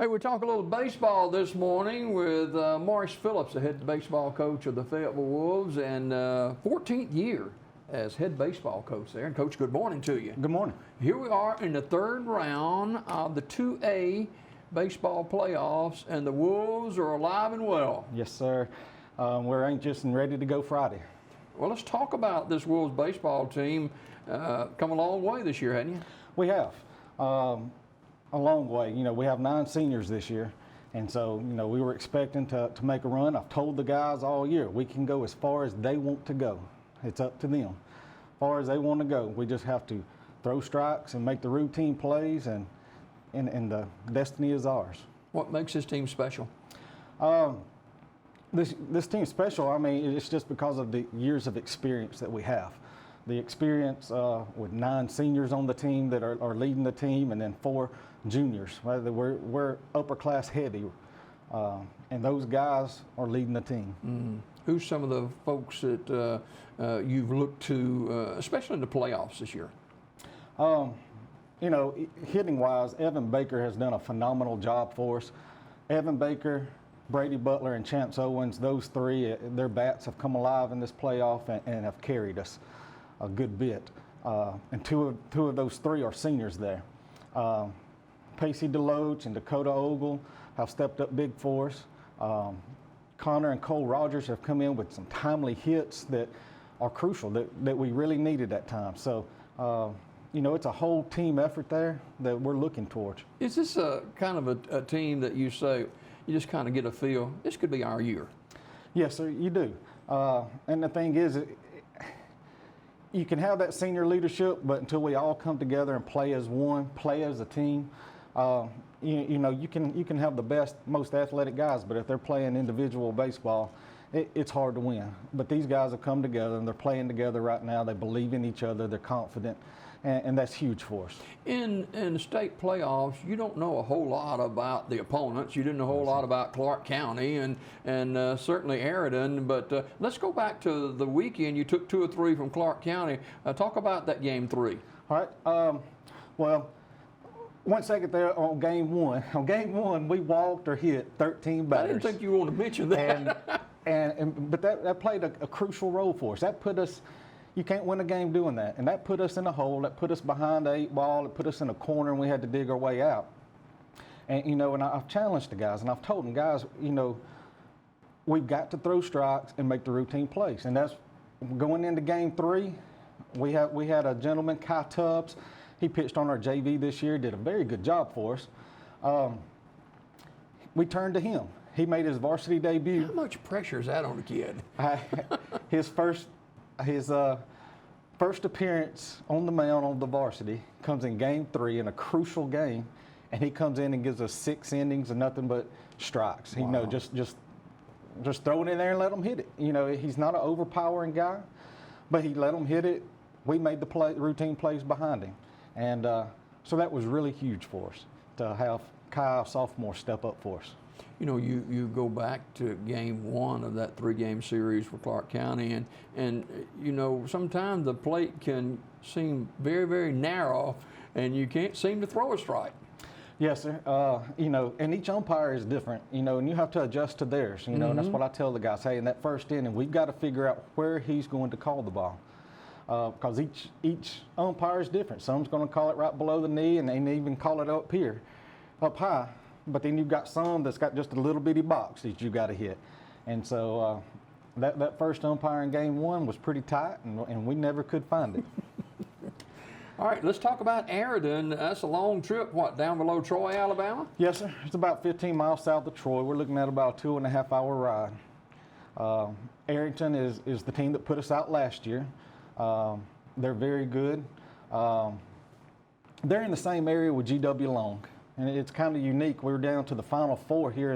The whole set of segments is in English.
Hey, we talk a little baseball this morning with Morris Phillips, the head baseball coach of the Fayetteville Wolves, and 14th year as head baseball coach there. And Coach, good morning to you. Good morning. Here we are in the third round of the 2A baseball playoffs, and the Wolves are alive and well. Yes, sir. We're anxious and ready to go Friday. Well, let's talk about this Wolves baseball team. Come a long way this year, hadn't you? We have. A long way. You know, we have 9 seniors this year, and so, you know, we were expecting to make a run. I've told the guys all year, we can go as far as they want to go. It's up to them. As far as they want to go, we just have to throw strikes and make the routine plays, and the destiny is ours. What makes this team special? This team's special. I mean, it's just because of the years of experience that we have. The experience with 9 seniors on the team that are leading the team, and then 4 juniors. We're upper class heavy, and those guys are leading the team. Mm. Who's some of the folks that you've looked to, especially in the playoffs this year? You know, hitting wise, Evan Baker has done a phenomenal job for us. Evan Baker, Brady Butler, and Chance Owens, those 3, their bats have come alive in this playoff and have carried us a good bit. And two of those 3 are seniors there. Pacey DeLoach and Dakota Ogle have stepped up big for us. Connor and Cole Rogers have come in with some timely hits that are crucial, that we really needed at times. So, you know, it's a whole team effort there that we're looking towards. Is this a kind of a team that you say, you just kind of get a feel, this could be our year? Yes, sir, you do. And the thing is, you can have that senior leadership, but until we all come together and play as one, play as a team, you know, you can have the best, most athletic guys, but if they're playing individual baseball, it's hard to win. But these guys have come together, and they're playing together right now. They believe in each other. They're confident, and that's huge for us. In the state playoffs, you don't know a whole lot about the opponents. You didn't know a whole lot about Clark County and certainly Aridon. But let's go back to the weekend. You took 2 or 3 from Clark County. Talk about that game 3. All right. Well, 1 second there on game 1. On game 1, we walked or hit 13 batters. I didn't think you wanted to mention that. But that played a crucial role for us. That put us. You can't win a game doing that. And that put us in a hole. That put us behind the 8 ball. It put us in a corner, and we had to dig our way out. And, you know, and I've challenged the guys, and I've told them, guys, you know, we've got to throw strikes and make the routine plays. And that's going into game 3. We had a gentleman, Kai Tubbs. He pitched on our JV this year, did a very good job for us. We turned to him. He made his varsity debut. How much pressure is that on a kid? His first appearance on the mound on the varsity comes in game 3 in a crucial game, and he comes in and gives us 6 innings of nothing but strikes. Wow. You know, just throw it in there and let him hit it. You know, he's not an overpowering guy, but he let him hit it. We made the routine plays behind him, and so that was really huge for us to have Kyle, sophomore, step up for us. You know, you go back to game 1 of that 3-game series for Clark County, and you know, sometimes the plate can seem very, very narrow, and you can't seem to throw a strike. Yes, sir. You know, and each umpire is different, you know, and you have to adjust to theirs, you know, and that's what I tell the guys. Hey, in that first inning, we've got to figure out where he's going to call the ball. Because each umpire is different. Some's going to call it right below the knee, and they even call it up here, up high. But then you've got some that's got just a little bitty box that you got to hit. And so that first umpire in game 1 was pretty tight, and we never could find it. All right, let's talk about Aridon. That's a long trip, what, down below Troy, Alabama? Yes, sir. It's about 15 miles south of Troy. We're looking at about a 2.5-hour ride. Arrington is the team that put us out last year. They're very good. They're in the same area with GW Long. And it's kind of unique. We were down to the Final 4 here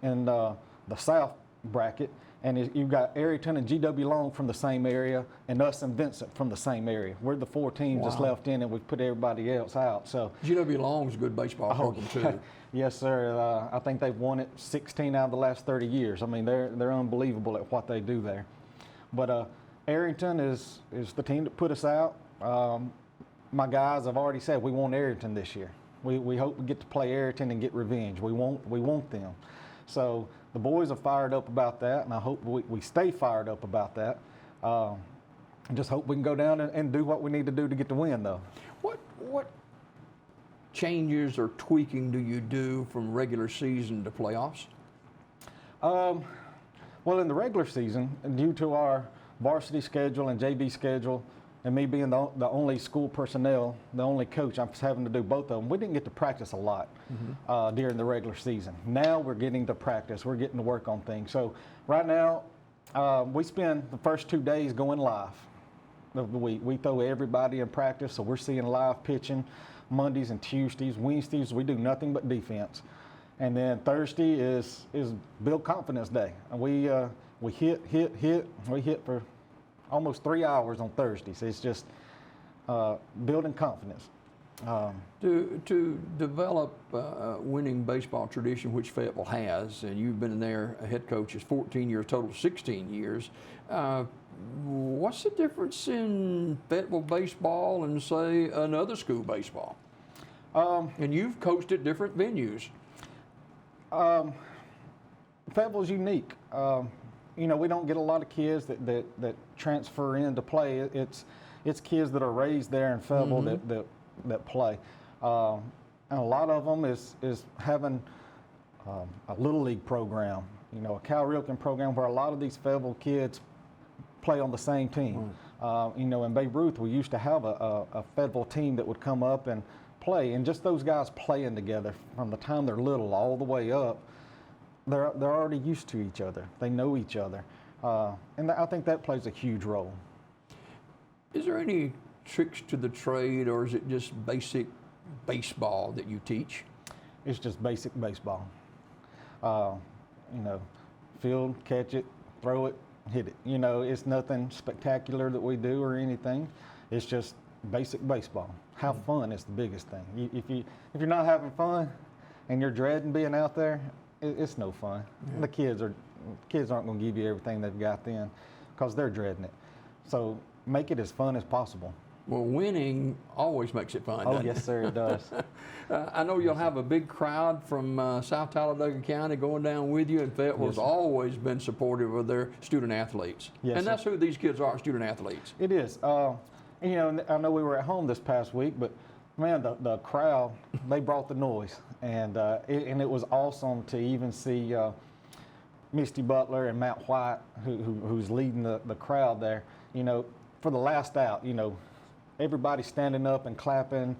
in the South bracket, and you've got Arrington and GW Long from the same area, and us and Vincent from the same area. We're the 4 teams that's left in, and we've put everybody else out. So GW Long's a good baseball program too. Yes, sir. I think they've won it 16 out of the last 30 years. I mean, they're unbelievable at what they do there. But Arrington is the team that put us out. My guys have already said we want Arrington this year. We hope we get to play Ayrton and get revenge. We want them. So the boys are fired up about that, and I hope we stay fired up about that. I just hope we can go down and do what we need to do to get the win, though. What changes or tweaking do you do from regular season to playoffs? Well, in the regular season, due to our varsity schedule and JV schedule, and me being the only school personnel, the only coach, I'm having to do both of them. We didn't get to practice a lot during the regular season. Now we're getting to practice. We're getting to work on things. So right now, we spend the first 2 days going live of the week. We throw everybody in practice, so we're seeing live pitching Mondays and Tuesdays. Wednesdays, we do nothing but defense. And then Thursday is build confidence day. And we hit. We hit for almost 3 hours on Thursdays. It's just building confidence. To develop a winning baseball tradition, which Fayetteville has, and you've been in there, a head coach is 14 years, total 16 years. What's the difference in Fayetteville baseball and, say, another school baseball? And you've coached at different venues. Fayetteville's unique. We don't get a lot of kids that transfer in to play. It's kids that are raised there in Fayetteville that play. And a lot of them is having a little league program, a Cal Rilken program where a lot of these Fayetteville kids play on the same team. In Babe Ruth, we used to have a Fayetteville team that would come up and play, and just those guys playing together from the time they're little all the way up, they're already used to each other. They know each other, and I think that plays a huge role. Is there any tricks to the trade, or is it just basic baseball that you teach? It's just basic baseball. Field, catch it, throw it, hit it. It's nothing spectacular that we do or anything. It's just basic baseball. Have fun is the biggest thing. If you're not having fun and you're dreading being out there, it's no fun. Yeah. The kids aren't going to give you everything they've got then because they're dreading it. So make it as fun as possible. Well, winning always makes it fun, doesn't it? Yes, sir, it does. I know you'll have a big crowd from South Talladega County going down with you, and Fayetteville has always been supportive of their student athletes. Yes, and that's who these kids are, student athletes. It is. I know we were at home this past week, but man, the crowd, they brought the noise, and it was awesome to even see Misty Butler and Matt White, who's leading the crowd there. For the last out, everybody standing up and clapping,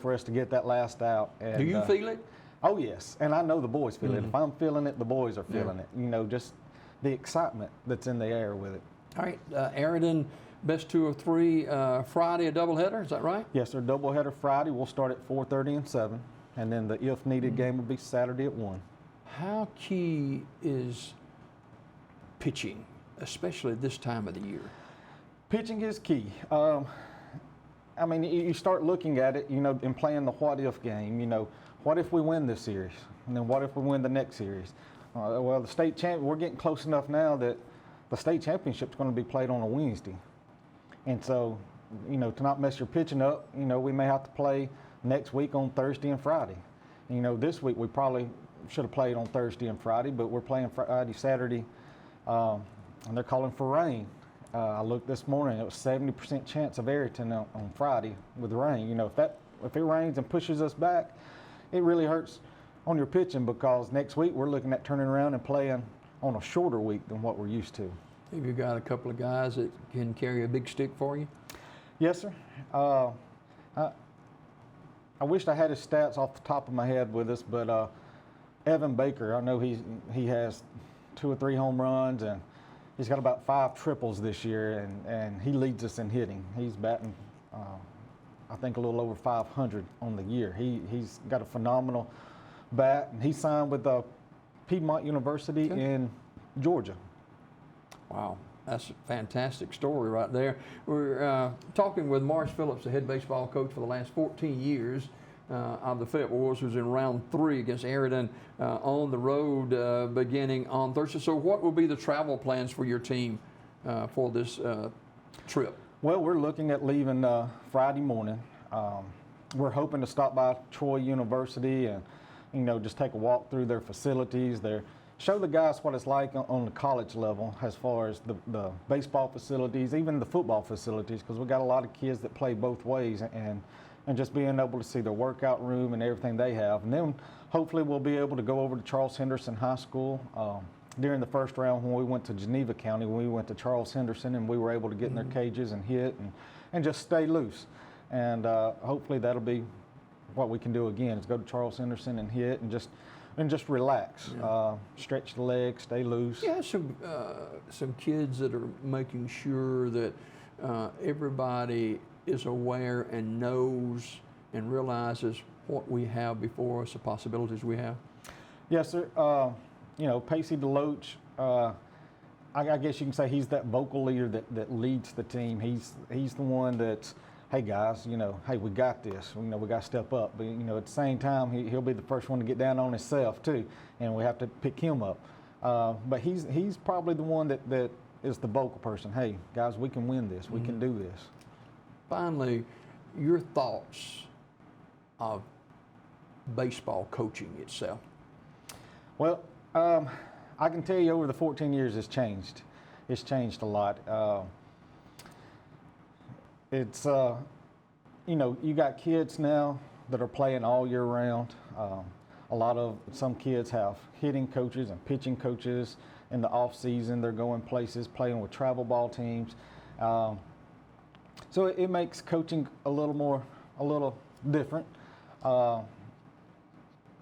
for us to get that last out. And, do you feel it? Oh yes, and I know the boys feel it. If I'm feeling it, the boys are feeling it. Just the excitement that's in the air with it. All right, Ayrton. Best 2 of 3 Friday, a doubleheader, is that right? Yes, sir. Doubleheader Friday. We'll start at 4:30 and 7, and then the if needed game will be Saturday at 1. How key is pitching, especially this time of the year? Pitching is key. You start looking at it, and playing the what if game. What if we win this series, and then what if we win the next series? The state champ. We're getting close enough now that the state championship is going to be played on a Wednesday. And so, to not mess your pitching up, we may have to play next week on Thursday and Friday. This week we probably should have played on Thursday and Friday, but we're playing Friday, Saturday, and they're calling for rain. I looked this morning, it was 70% chance of Ayrton on Friday with rain. If it rains and pushes us back, it really hurts on your pitching, because next week we're looking at turning around and playing on a shorter week than what we're used to. Have you got a couple of guys that can carry a big stick for you? Yes, sir. I wished I had his stats off the top of my head with us, but Evan Baker, I know he has 2 or 3 home runs, and he's got about 5 triples this year, and he leads us in hitting. He's batting, I think, a little over 500 on the year. He's got a phenomenal bat, and he signed with Piedmont University in Georgia. Wow, that's a fantastic story right there. We're talking with Marsh Phillips, the head baseball coach for the last 14 years of the Fayetteville Warriors, who's in round 3 against Ayrton on the road beginning on Thursday. So what will be the travel plans for your team for this trip? Well, we're looking at leaving Friday morning. We're hoping to stop by Troy University and, just take a walk through their facilities. Show the guys what it's like on the college level as far as the baseball facilities, even the football facilities, because we got a lot of kids that play both ways, and just being able to see their workout room and everything they have. And then hopefully we'll be able to go over to Charles Henderson High School. During the first round when we went to Geneva County, when we went to Charles Henderson, and we were able to get in their cages and hit and just stay loose. And hopefully that'll be what we can do again, is go to Charles Henderson and hit and just relax, stretch the legs, stay loose. Yeah, some kids that are making sure that everybody is aware and knows and realizes what we have before us, the possibilities we have. Yes, sir. Pacey DeLoach, I guess you can say he's that vocal leader that leads the team. He's the one that's, hey guys, hey, we got this. We got to step up. But at the same time, he'll be the first one to get down on himself too, and we have to pick him up. But he's probably the one that is the vocal person. Hey guys, we can win this. We can do this. Finally, your thoughts of baseball coaching itself. Well, I can tell you over the 14 years it's changed. It's changed a lot. It's, you got kids now that are playing all year round. Some kids have hitting coaches and pitching coaches. In the off season, they're going places, playing with travel ball teams. So it makes coaching a little different.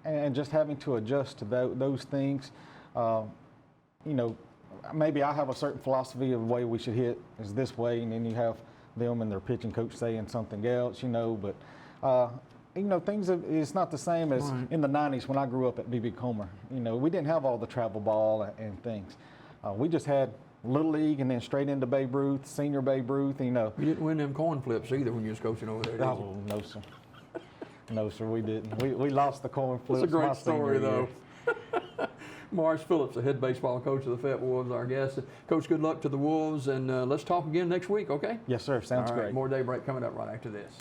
And just having to adjust to those things. Maybe I have a certain philosophy of the way we should hit is this way, and then you have them and their pitching coach saying something else, but it's not the same as in the 90s when I grew up at B.B. Comer. We didn't have all the travel ball and things. We just had Little League and then straight into Babe Ruth, senior Babe Ruth, You didn't win them coin flips either when you was coaching over there, did you? Oh, no, sir. No, sir, we didn't. We lost the coin flips. It's a great story, though. Morris Phillips, the head baseball coach of the Fayetteville Wolves, our guest. Coach, good luck to the Wolves, and let's talk again next week, okay? Yes, sir. Sounds All right, great. more Daybreak coming up right after this.